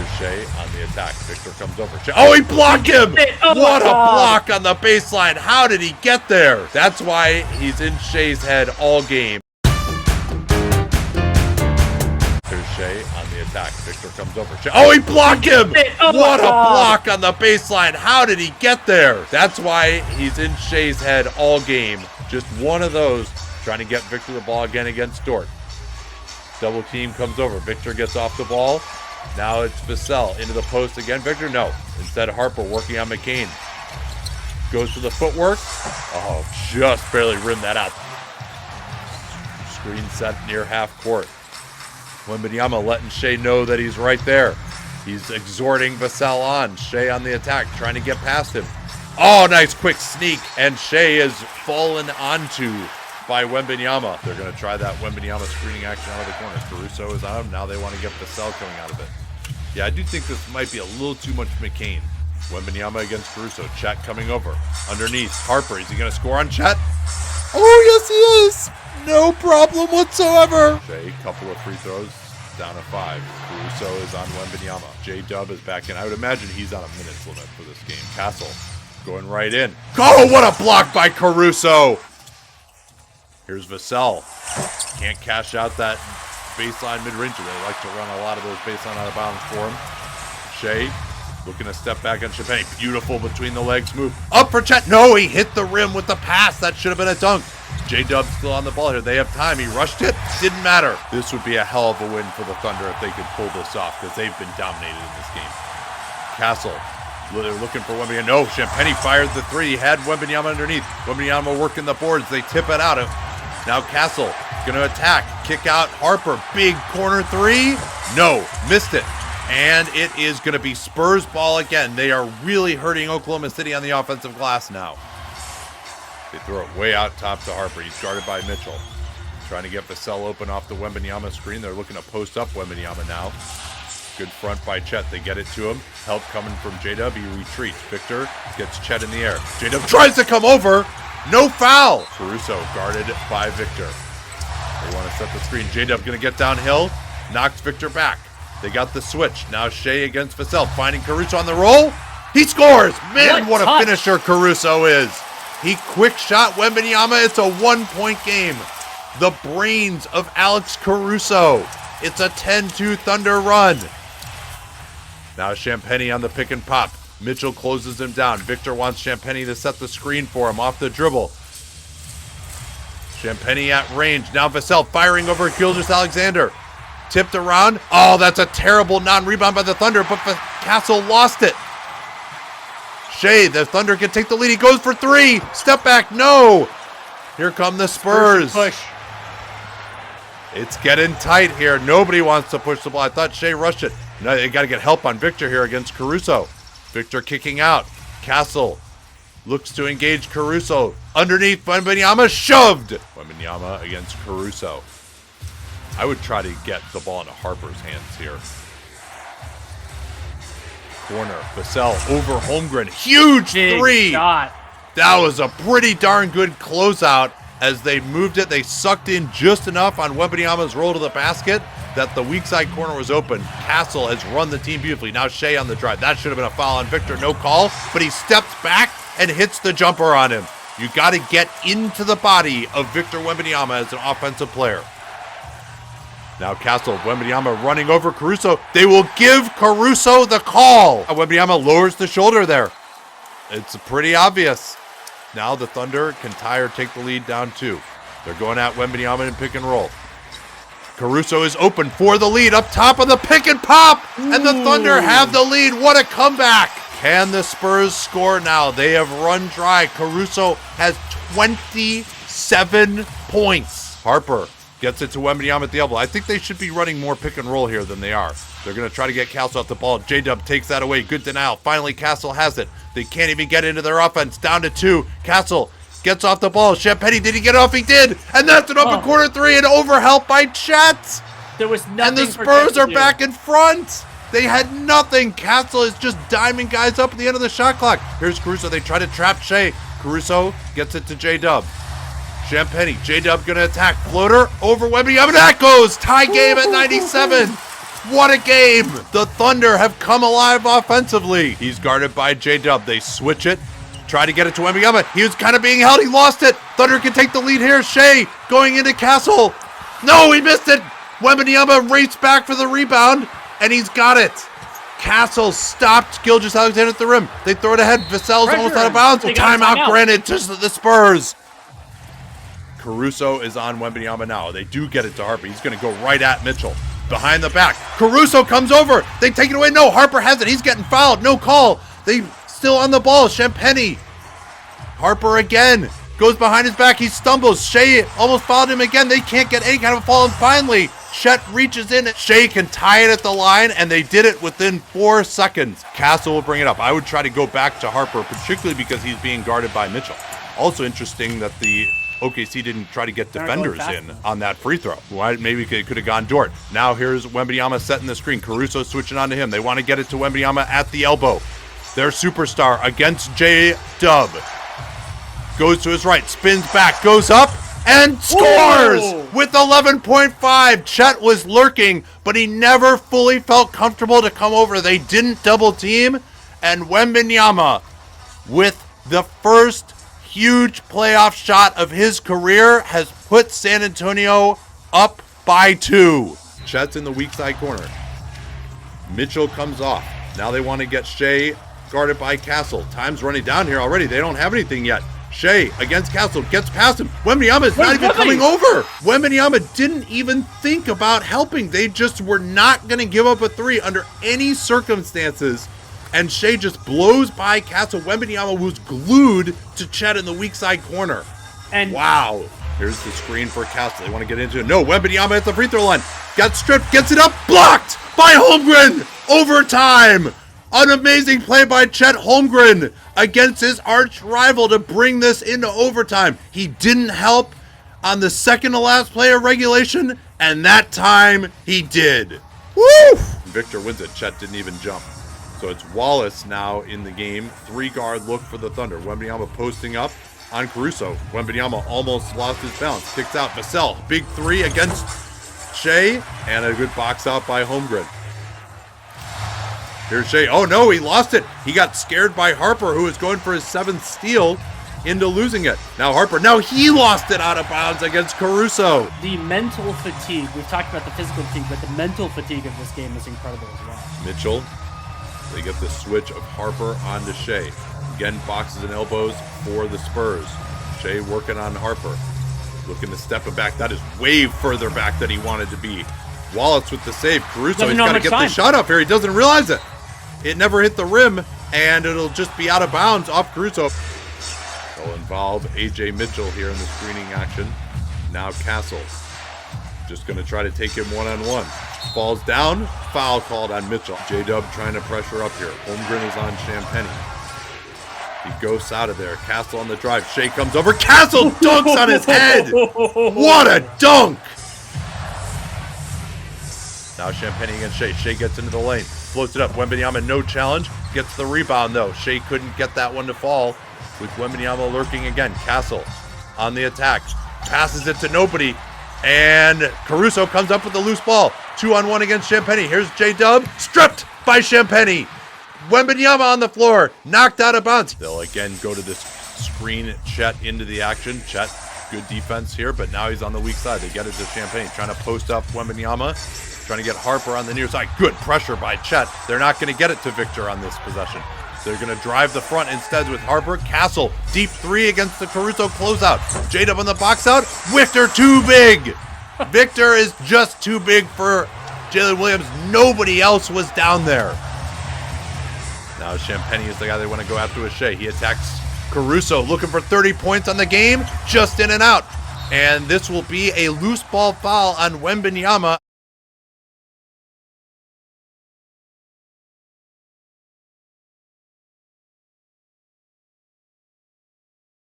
Here's Shai on the attack. Victor comes over. Shai. Oh, he blocked him! What a block on the baseline. How did he get there? That's why he's in Shai's head all game. Here's Shai on the attack. Victor comes over. Shai. Oh, he blocked him! What a block on the baseline. How did he get there? That's why he's in Shai's head all game. Just one of those. Trying to get Victor the ball again against Dort. Double team comes over. Victor gets off the ball. Now it's Vassell into the post again. Victor, no. Instead, Harper working on McCain. Goes for the footwork. Oh, just barely rimmed that out. Screen set near half court. Wembanyama letting Shai know that he's right there. He's exhorting Vassell on. Shai on the attack, trying to get past him. Oh, nice quick sneak. And Shai is fallen onto by Wembanyama. They're going to try that Wembanyama screening action out of the corner. Caruso is on him. Now they want to get Vassell coming out of it. Yeah, I do think this might be a little too much McCain. Wembanyama against Caruso. Chet coming over. Underneath. Harper. Is he going to score on Chet? Oh, yes, he is. No problem whatsoever. Shai, couple of free throws. Down to 5. Caruso is on Wembanyama. J-Dub is back in. I would imagine he's on a minutes limit for this game. Castle going right in. Oh, what a block by Caruso. Here's Vassell. Can't cash out that baseline mid-range. They like to run a lot of those baseline out of bounds for him. Shai looking to step back on Champagne. Beautiful between the legs move. Up for Chet. No, he hit the rim with the pass. That should have been a dunk. J-Dub still on the ball here. They have time. He rushed it. Didn't matter. This would be a hell of a win for the Thunder if they could pull this off because they've been dominated in this game. Castle. They're looking for Wembanyama. No, Champagne fired the 3. He had Wembanyama underneath. Wembanyama working the boards. They tip it out. Now Castle going to attack. Kick out Harper. Big corner 3. No, missed it. And it is going to be Spurs ball again. They are really hurting Oklahoma City on the offensive glass now. They throw it way out top to Harper. He's guarded by Mitchell. Trying to get Vassell open off the Wembanyama screen. They're looking to post up Wembanyama now. Good front by Chet. They get it to him. Help coming from J-Dub. He retreats. Victor gets Chet in the air. J-Dub tries to come over. No foul. Caruso guarded by Victor. They want to set the screen. J-Dub going to get downhill. Knocks Victor back. They got the switch. Now Shai against Vassell. Finding Caruso on the roll. He scores. Man, what a finisher Caruso is. He quick shot Wembanyama. It's a 1-point game. The brains of Alex Caruso. It's a 10-2 Thunder run. Now Champagne on the pick and pop. Mitchell closes him down. Victor wants Champagne to set the screen for him off the dribble. Champagne at range. Now Vassell firing over Gilgeous-Alexander. Tipped around. Oh, that's a terrible non-rebound by the Thunder, but Castle lost it. Shai, the Thunder can take the lead. He goes for 3. Step back. No. Here come the Spurs. Push. It's getting tight here. Nobody wants to push the ball. I thought Shai rushed it. No, they got to get help on Victor here against Caruso. Victor kicking out. Castle looks to engage Caruso. Underneath, Wembanyama shoved. Wembanyama against Caruso. I would try to get the ball into Harper's hands here. Corner. Vassell over Holmgren. Huge 3. Shot. That was a pretty darn good closeout. As they moved it, they sucked in just enough on Wembanyama's roll to the basket that the weak side corner was open. Castle has run the team beautifully. Now Shai on the drive. That should have been a foul on Victor. No call, but he steps back and hits the jumper on him. You got to get into the body of Victor Wembanyama as an offensive player. Now Castle, Wembanyama running over Caruso. They will give Caruso the call. Wembanyama lowers the shoulder there. It's pretty obvious. Now the Thunder can tie or take the lead down 2. They're going at Wembanyama in pick and roll. Caruso is open for the lead up top of the pick and pop. And the Thunder have the lead. What a comeback. Can the Spurs score now? They have run dry. Caruso has 27 points. Harper gets it to Wembanyama at the elbow. I think they should be running more pick and roll here than they are. They're going to try to get Castle off the ball. J-Dub takes that away. Good denial. Finally, Castle has it. They can't even get into their offense. Down to 2. Castle gets off the ball. Champagne, did he get off? He did. And that's an open corner 3 and overhelp by Chet. There was nothing. And the Spurs are back in front. They had nothing. Castle is just diming guys up at the end of the shot clock. Here's Caruso. They try to trap Shai. Caruso gets it to J-Dub. Champagne. J-Dub going to attack. Floater over Wembanyama. That goes. Tie game at 97. What a game! The Thunder have come alive offensively. He's guarded by J-Dub. They switch it. Try to get it to Wembanyama. He was kind of being held. He lost it. Thunder can take the lead here. Shai going into Castle. No, he missed it. Wembanyama raced back for the rebound, and he's got it. Castle stopped Gilgeous-Alexander at the rim. They throw it ahead. Vassell's almost out of bounds. Timeout granted to the Spurs. Caruso is on Wembanyama now. They do get it to Harper. He's going to go right at Mitchell. Behind the back. Caruso comes over. They take it away. No, Harper has it. He's getting fouled. No call. They still on the ball. Champagnie. Harper again. Goes behind his back. He stumbles. Shai almost fouled him again. They can't get any kind of fall. And finally, Chet reaches in. Shai can tie it at the line, and they did it within 4 seconds. Castle will bring it up. I would try to go back to Harper, particularly because he's being guarded by Mitchell. Also interesting that the OKC didn't try to get defenders in on that free throw. Why? Maybe it could have gone Dort. Now here's Wembanyama setting the screen. Caruso switching onto him. They want to get it to Wembanyama at the elbow. Their superstar against J-Dub. Goes to his right, spins back, goes up, and scores with 11.5. Chet was lurking, but he never fully felt comfortable to come over. They didn't double team, and Wembanyama, with the first huge playoff shot of his career, has put San Antonio up by 2. Chet's in the weak side corner. Mitchell comes off. Now they want to get Shai guarded by Castle. Time's running down here already. They don't have anything yet. Shai against Castle, gets past him. Wembanyama is not even coming over. Wembanyama didn't even think about helping. They just were not going to give up a 3 under any circumstances. And Shai just blows by Castle. Wembanyama was glued to Chet in the weak side corner. And wow. Here's the screen for Castle. They want to get into it. No, Wembanyama at the free throw line. Got stripped, gets it up, blocked by Holmgren. Overtime. An amazing play by Chet Holmgren against his arch rival to bring this into overtime. He didn't help on the second to last play of regulation, and that time he did. Woo! Victor wins it. Chet didn't even jump. So it's Wallace now in the game. 3-guard look for the Thunder. Wembanyama posting up on Caruso. Wembanyama almost lost his balance. Kicks out Vassell. Big 3 against Shai, and a good box out by Holmgren. Here's Shai. Oh no, he lost it. He got scared by Harper, who was going for his 7th steal, into losing it. Now Harper, now he lost it out of bounds against Caruso. The mental fatigue, we've talked about the physical fatigue, but the mental fatigue of this game is incredible as well. Mitchell, they get the switch of Harper onto Shai. Again, boxes and elbows for the Spurs. Shai working on Harper. Looking to step it back. That is way further back than he wanted to be. Wallace with the save. Caruso, he's got to get the shot up here. He doesn't realize it. It never hit the rim, and it'll just be out of bounds off Caruso. It'll involve AJ Mitchell here in the screening action. Now Castle just going to try to take him one-on-one. Falls down, foul called on Mitchell. J-Dub trying to pressure up here. Holmgren is on Champagnie. He goes out of there. Castle on the drive. Shai comes over. Castle dunks on his head. What a dunk! Now Champagnie against Shai. Shai gets into the lane. Floats it up. Wembanyama, no challenge. Gets the rebound, though. Shai couldn't get that one to fall with Wembanyama lurking again. Castle on the attack. Passes it to nobody. And Caruso comes up with the loose ball. 2-on-1 against Champagnie. Here's J-Dub. Stripped by Champagnie. Wembanyama on the floor. Knocked out of bounds. They'll again go to this screen Chet into the action. Chet, good defense here, but now he's on the weak side. They get it to Champagnie. Trying to post up Wembanyama. Trying to get Harper on the near side. Good pressure by Chet. They're not going to get it to Victor on this possession. They're going to drive the front instead with Harper. Castle, deep 3 against the Caruso closeout. J-Dub on the box out. Victor too big. Victor is just too big for Jalen Williams. Nobody else was down there. Now Champagnie is the guy they want to go after with Shai. He attacks Caruso, looking for 30 points on the game. Just in and out. And this will be a loose ball foul on Wembanyama.